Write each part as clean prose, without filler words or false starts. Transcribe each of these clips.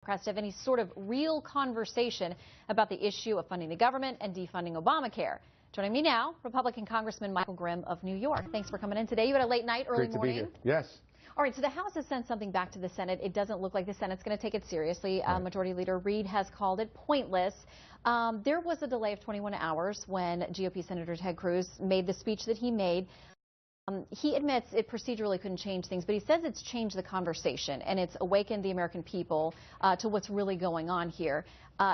Democrats to have any sort of real conversation about the issue of funding the government and defunding Obamacare. Joining me now, Republican Congressman Michael Grimm of New York. Thanks for coming in today. You had a late night, early morning. Great to be here. Yes. All right, so the House has sent something back to the Senate. It doesn't look like the Senate's going to take it seriously. Right. Majority Leader Reid has called it pointless. There was a delay of 21 hours when GOP Senator Ted Cruz made the speech that he made. He admits it procedurally couldn't change things, but he says it's changed the conversation and it's awakened the American people to what's really going on here.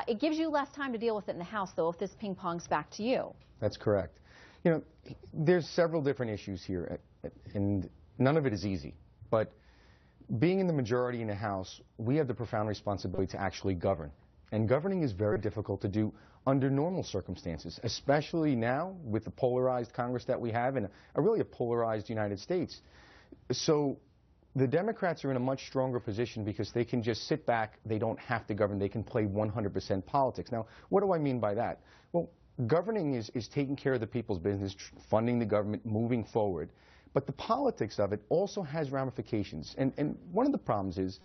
It gives you less time to deal with it in the House, though, if this ping-pongs back to you. That's correct. You know, there's several different issues here, and none of it is easy. But being in the majority in the House, we have the profound responsibility to actually govern. And governing is very difficult to do under normal circumstances, especially now with the polarized Congress that we have and really a polarized United States. So the Democrats are in a much stronger position because they can just sit back. They don't have to govern. They can play 100% politics. Now, what do I mean by that? Well, governing is taking care of the people's business, funding the government, moving forward. But the politics of it also has ramifications. And one of the problems is,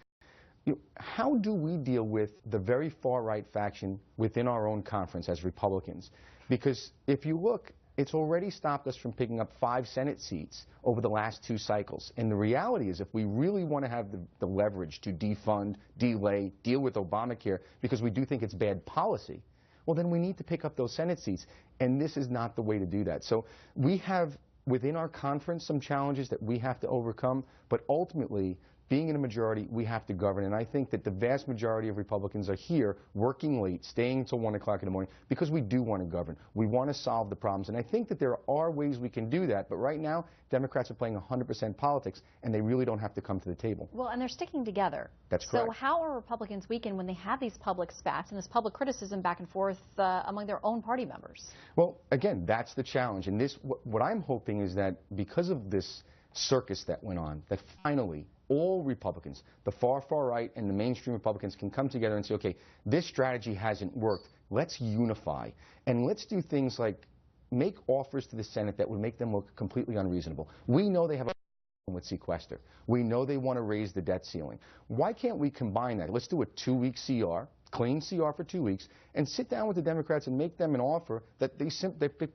how do we deal with the very far-right faction within our own conference as Republicans? Because if you look, it's already stopped us from picking up 5 Senate seats over the last 2 cycles. And the reality is, if we really want to have the leverage to defund, delay, deal with Obamacare, because we do think it's bad policy, well, then we need to pick up those Senate seats. And this is not the way to do that. So we have within our conference some challenges that we have to overcome, but ultimately, being in a majority, we have to govern. And I think that the vast majority of Republicans are here working late, staying until 1 o'clock in the morning, because we do want to govern. We want to solve the problems. And I think that there are ways we can do that. But right now, Democrats are playing 100% politics, and they really don't have to come to the table. Well, and they're sticking together. That's correct. So how are Republicans weakened when they have these public spats and this public criticism back and forth among their own party members? Well, again, that's the challenge. And this, what I'm hoping is that because of this circus that went on, that finally all Republicans, the far right and the mainstream Republicans, can come together and say, okay, this strategy hasn't worked. Let's unify. And let's do things like make offers to the Senate that would make them look completely unreasonable. We know they have a problem with sequester. We know they want to raise the debt ceiling. Why can't we combine that? Let's do a 2-week CR, clean CR for 2 weeks, and sit down with the Democrats and make them an offer that they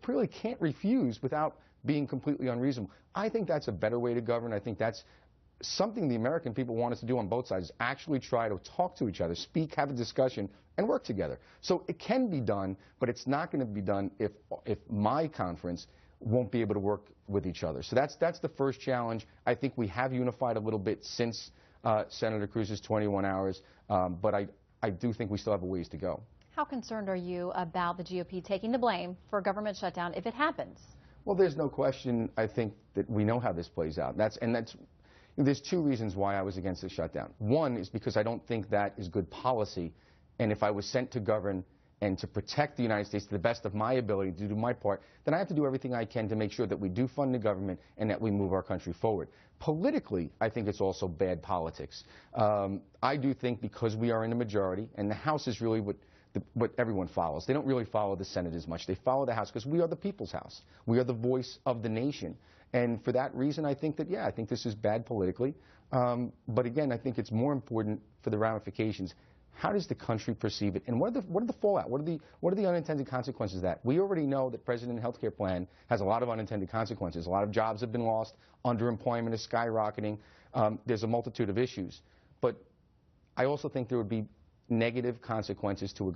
really can't refuse without being completely unreasonable. I think that's a better way to govern. I think that's something the American people want us to do on both sides, is actually try to talk to each other, speak, have a discussion, and work together. So it can be done, but it's not going to be done if my conference won't be able to work with each other. So that's the first challenge. I think we have unified a little bit since Senator Cruz's 21 hours, but I do think we still have a ways to go. How concerned are you about the GOP taking the blame for a government shutdown if it happens? Well, there's no question, I think, that we know how this plays out. There's 2 reasons why I was against the shutdown. One is because I don't think that is good policy, and if I was sent to govern and to protect the United States to the best of my ability to do my part, then I have to do everything I can to make sure that we do fund the government and that we move our country forward. Politically, I think it's also bad politics. I do think because we are in the majority, and the House is really what everyone follows. They don't really follow the Senate as much. They follow the House because we are the people's House. We are the voice of the nation. And for that reason, I think that, I think this is bad politically. But again, I think it's more important for the ramifications. How does the country perceive it? And what are the fallout? What are the unintended consequences of that? We already know that President's health care plan has a lot of unintended consequences. A lot of jobs have been lost. Underemployment is skyrocketing. There's a multitude of issues. But I also think there would be negative consequences to a